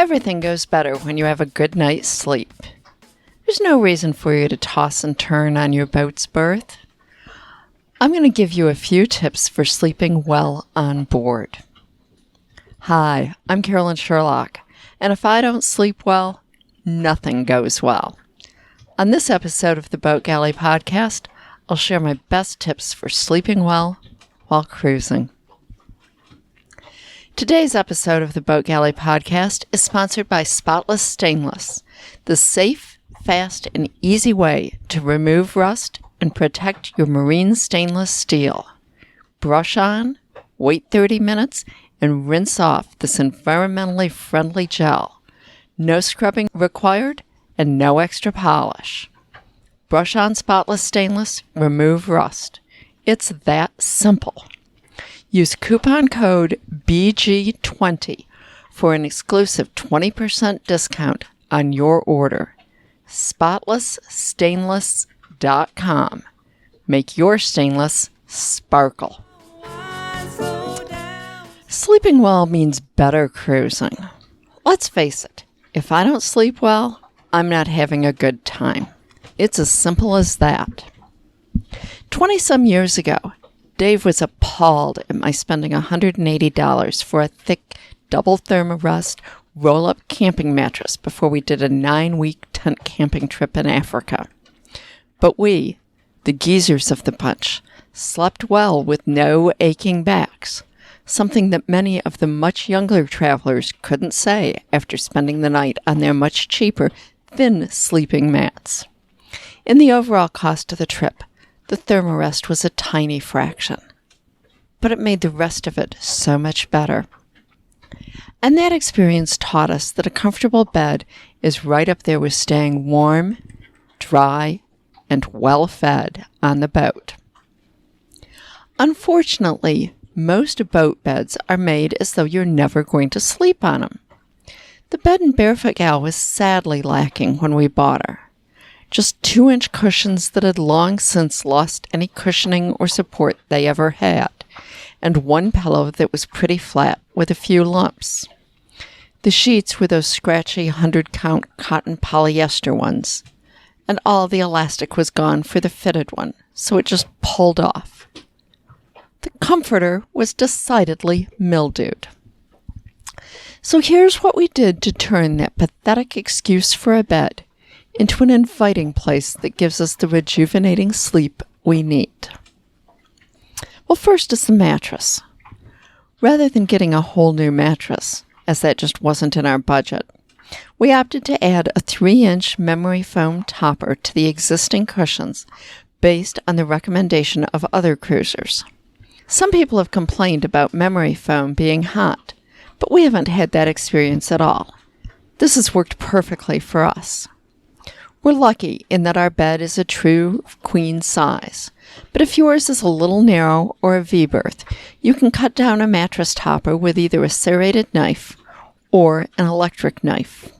Everything goes better when you have a good night's sleep. There's no reason for you to toss and turn on your boat's berth. I'm going to give you a few tips for sleeping well on board. Hi, I'm Carolyn Sherlock, and if I don't sleep well, nothing goes well. On this episode of the Boat Galley Podcast, I'll share my best tips for sleeping well while cruising. Today's episode of the Boat Galley Podcast is sponsored by Spotless Stainless, the safe, fast, and easy way to remove rust and protect your marine stainless steel. Brush on, wait 30 minutes, and rinse off this environmentally friendly gel. No scrubbing required and no extra polish. Brush on Spotless Stainless, remove rust. It's that simple. Use coupon code BG20 for an exclusive 20% discount on your order. SpotlessStainless.com. Make your stainless sparkle. Sleeping well means better cruising. Let's face it, if I don't sleep well, I'm not having a good time. It's as simple as that. 20-some years ago, Dave was appalled at my spending $180 for a thick double Thermarest roll-up camping mattress before we did a 9-week tent camping trip in Africa. But we, the geezers of the bunch, slept well with no aching backs, something that many of the much younger travelers couldn't say after spending the night on their much cheaper, thin sleeping mats. In the overall cost of the trip, the Thermarest was a tiny fraction, but it made the rest of it so much better. And that experience taught us that a comfortable bed is right up there with staying warm, dry, and well-fed on the boat. Unfortunately, most boat beds are made as though you're never going to sleep on them. The bed in Barefoot Gal was sadly lacking when we bought her. Just 2-inch cushions that had long since lost any cushioning or support they ever had, and one pillow that was pretty flat with a few lumps. The sheets were those scratchy 100-count cotton polyester ones, and all the elastic was gone for the fitted one, so it just pulled off. The comforter was decidedly mildewed. So here's what we did to turn that pathetic excuse for a bed into an inviting place that gives us the rejuvenating sleep we need. Well, first is the mattress. Rather than getting a whole new mattress, as that just wasn't in our budget, we opted to add a 3-inch memory foam topper to the existing cushions based on the recommendation of other cruisers. Some people have complained about memory foam being hot, but we haven't had that experience at all. This has worked perfectly for us. We're lucky in that our bed is a true queen size, but if yours is a little narrow or a V-berth, you can cut down a mattress topper with either a serrated knife or an electric knife.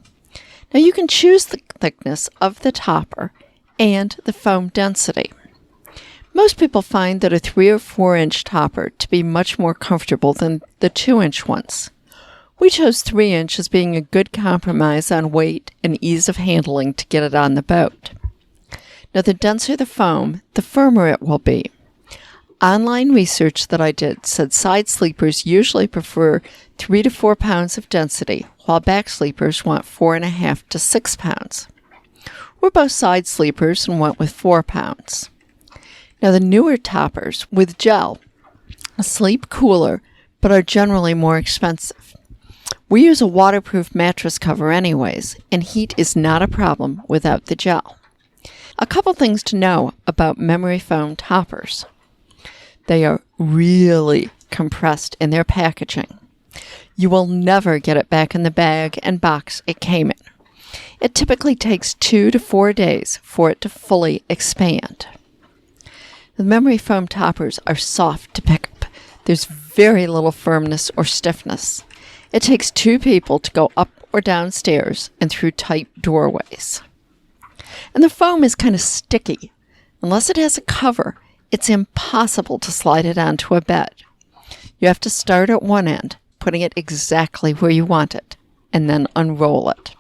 Now you can choose the thickness of the topper and the foam density. Most people find that a 3 or 4-inch topper to be much more comfortable than the 2-inch ones. We chose 3-inch as being a good compromise on weight and ease of handling to get it on the boat. Now, the denser the foam, the firmer it will be. Online research that I did said side sleepers usually prefer 3 to 4 pounds of density, while back sleepers want 4.5 to 6 pounds. We're both side sleepers and went with 4 pounds. Now, the newer toppers with gel sleep cooler, but are generally more expensive. We use a waterproof mattress cover anyways, and heat is not a problem without the gel. A couple things to know about memory foam toppers. They are really compressed in their packaging. You will never get it back in the bag and box it came in. It typically takes 2 to 4 days for it to fully expand. The memory foam toppers are soft to pick up. There's very little firmness or stiffness. It takes 2 people to go up or down stairs and through tight doorways. And the foam is kind of sticky. Unless it has a cover, it's impossible to slide it onto a bed. You have to start at one end, putting it exactly where you want it, and then unroll it.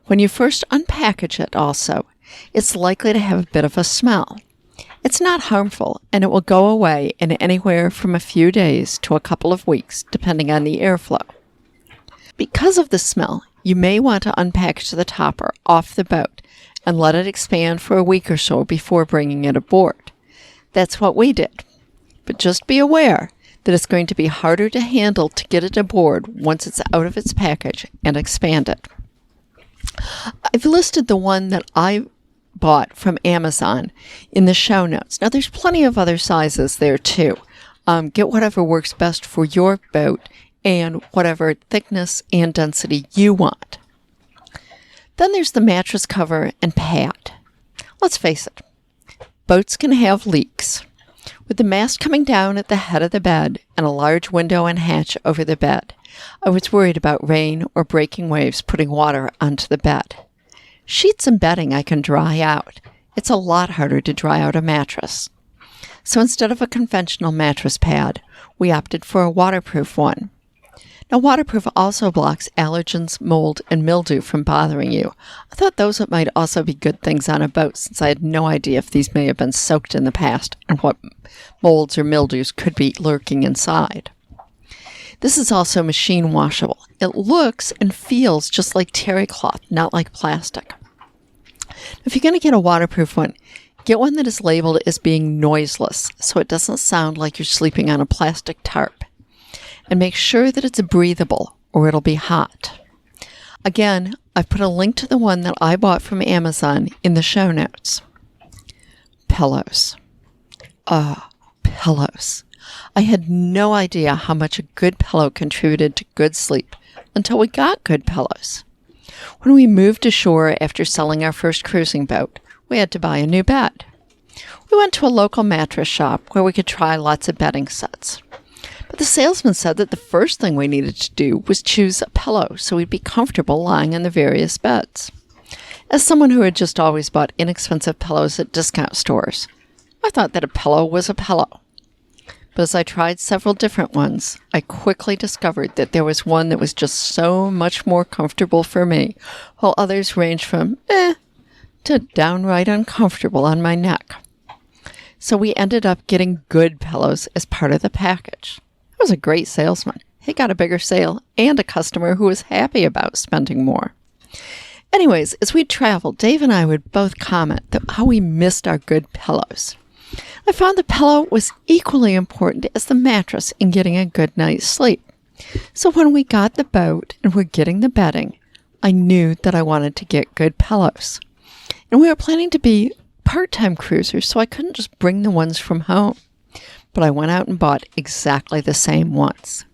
When you first unpackage it also, it's likely to have a bit of a smell. It's not harmful, and it will go away in anywhere from a few days to a couple of weeks, depending on the airflow. Because of the smell, you may want to unpackage the topper off the boat and let it expand for a week or so before bringing it aboard. That's what we did. But just be aware that it's going to be harder to handle to get it aboard once it's out of its package and expanded. I've listed the one that I bought from Amazon in the show notes. Now, there's plenty of other sizes there too. Get whatever works best for your boat and whatever thickness and density you want. Then there's the mattress cover and pad. Let's face it, boats can have leaks. With the mast coming down at the head of the bed and a large window and hatch over the bed, I was worried about rain or breaking waves putting water onto the bed. Sheets and bedding I can dry out. It's a lot harder to dry out a mattress. So instead of a conventional mattress pad, we opted for a waterproof one. Now, waterproof also blocks allergens, mold, and mildew from bothering you. I thought those might also be good things on a boat, since I had no idea if these may have been soaked in the past and what molds or mildews could be lurking inside. This is also machine washable. It looks and feels just like terry cloth, not like plastic. If you're going to get a waterproof one, get one that is labeled as being noiseless, so it doesn't sound like you're sleeping on a plastic tarp. And make sure that it's breathable, or it'll be hot. Again, I've put a link to the one that I bought from Amazon in the show notes. Pillows. Pillows. I had no idea how much a good pillow contributed to good sleep until we got good pillows. When we moved ashore after selling our first cruising boat, we had to buy a new bed. We went to a local mattress shop where we could try lots of bedding sets. But the salesman said that the first thing we needed to do was choose a pillow so we'd be comfortable lying in the various beds. As someone who had just always bought inexpensive pillows at discount stores, I thought that a pillow was a pillow. But as I tried several different ones, I quickly discovered that there was one that was just so much more comfortable for me, while others ranged from to downright uncomfortable on my neck. So we ended up getting good pillows as part of the package. He was a great salesman. He got a bigger sale and a customer who was happy about spending more. Anyways, as we traveled, Dave and I would both comment that how we missed our good pillows. I found the pillow was equally important as the mattress in getting a good night's sleep. So when we got the boat and were getting the bedding, I knew that I wanted to get good pillows. And we were planning to be part-time cruisers, so I couldn't just bring the ones from home. But I went out and bought exactly the same ones.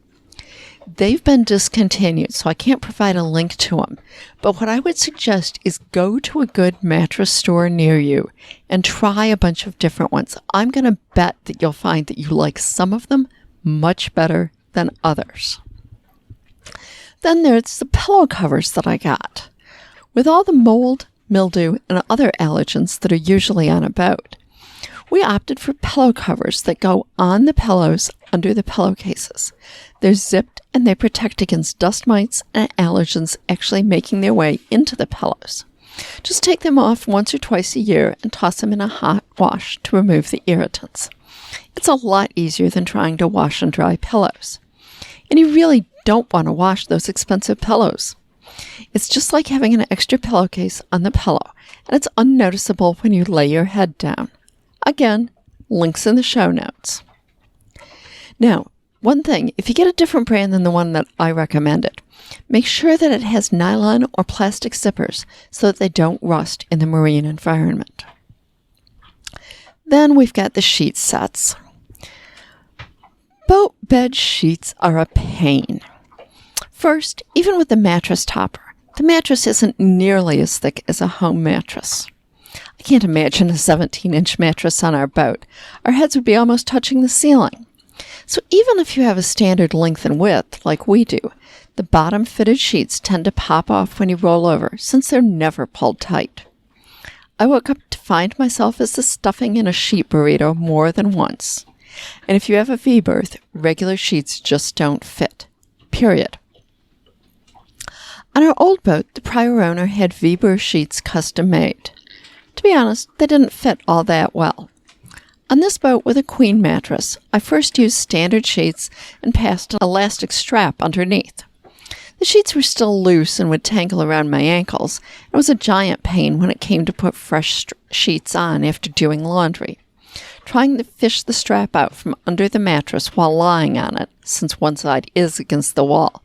They've been discontinued, so I can't provide a link to them. But what I would suggest is go to a good mattress store near you and try a bunch of different ones. I'm going to bet that you'll find that you like some of them much better than others. Then there's the pillow covers that I got. With all the mold, mildew, and other allergens that are usually on a boat, we opted for pillow covers that go on the pillows under the pillowcases. They're zipped and they protect against dust mites and allergens actually making their way into the pillows. Just take them off once or twice a year and toss them in a hot wash to remove the irritants. It's a lot easier than trying to wash and dry pillows. And you really don't want to wash those expensive pillows. It's just like having an extra pillowcase on the pillow, and it's unnoticeable when you lay your head down. Again, links in the show notes. Now, one thing, if you get a different brand than the one that I recommended, make sure that it has nylon or plastic zippers so that they don't rust in the marine environment. Then we've got the sheet sets. Boat bed sheets are a pain. First, even with the mattress topper, the mattress isn't nearly as thick as a home mattress. I can't imagine a 17-inch mattress on our boat. Our heads would be almost touching the ceiling. So even if you have a standard length and width, like we do, the bottom-fitted sheets tend to pop off when you roll over, since they're never pulled tight. I woke up to find myself as the stuffing in a sheet burrito more than once. And if you have a V-berth, regular sheets just don't fit. Period. On our old boat, the prior owner had Weber sheets custom made. To be honest, they didn't fit all that well. On this boat with a queen mattress, I first used standard sheets and passed an elastic strap underneath. The sheets were still loose and would tangle around my ankles. It was a giant pain when it came to put fresh sheets on after doing laundry. Trying to fish the strap out from under the mattress while lying on it, since one side is against the wall,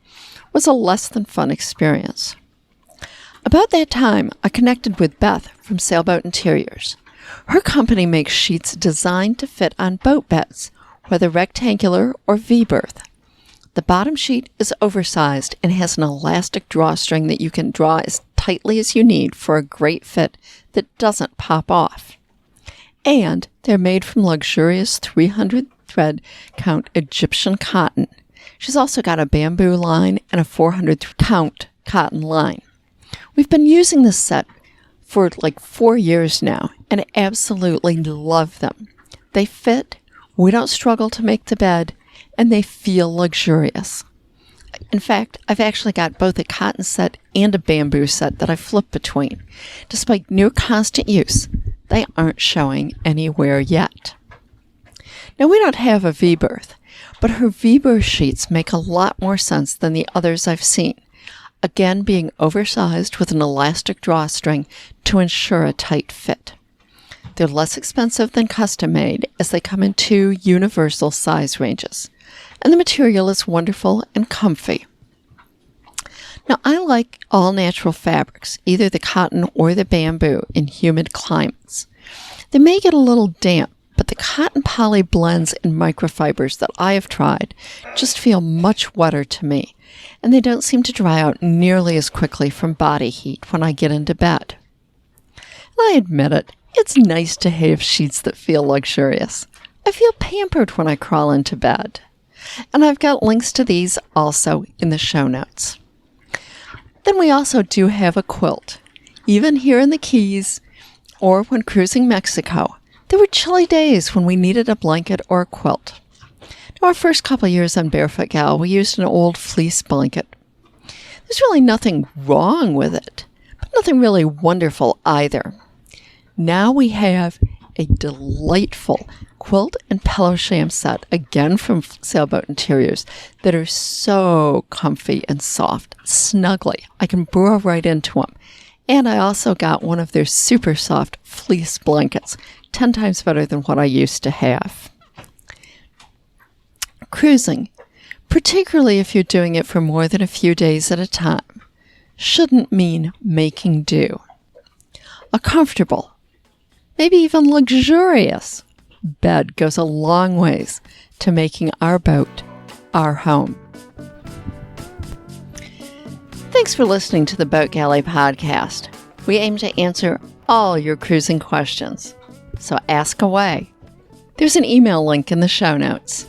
was a less than fun experience. About that time, I connected with Beth from Sailboat Interiors. Her company makes sheets designed to fit on boat beds, whether rectangular or V-berth. The bottom sheet is oversized and has an elastic drawstring that you can draw as tightly as you need for a great fit that doesn't pop off. And they're made from luxurious 300 thread count Egyptian cotton. She's also got a bamboo line and a 400 count cotton line. We've been using this set for like 4 years now and absolutely love them. They fit, we don't struggle to make the bed, and they feel luxurious. In fact, I've actually got both a cotton set and a bamboo set that I flip between. Despite near constant use, they aren't showing anywhere yet. Now, we don't have a V-berth, but her V-berth sheets make a lot more sense than the others I've seen, again being oversized with an elastic drawstring to ensure a tight fit. They're less expensive than custom-made as they come in 2 universal size ranges, and the material is wonderful and comfy. Now, I like all natural fabrics, either the cotton or the bamboo, in humid climates. They may get a little damp, but the cotton poly blends and microfibers that I have tried just feel much wetter to me, and they don't seem to dry out nearly as quickly from body heat when I get into bed. And I admit it, it's nice to have sheets that feel luxurious. I feel pampered when I crawl into bed. And I've got links to these also in the show notes. Then we also do have a quilt. Even here in the Keys, or when cruising Mexico, there were chilly days when we needed a blanket or a quilt. Now, our first couple of years on Barefoot Gal, we used an old fleece blanket. There's really nothing wrong with it, but nothing really wonderful either. Now we have a delightful quilt and pillow sham set, again from Sailboat Interiors, that are so comfy and soft, snuggly. I can burrow right into them. And I also got one of their super soft fleece blankets, 10 times better than what I used to have. Cruising, particularly if you're doing it for more than a few days at a time, shouldn't mean making do. A comfortable, maybe even luxurious bed goes a long ways to making our boat our home. Thanks for listening to the Boat Galley podcast. We aim to answer all your cruising questions, so ask away. There's an email link in the show notes.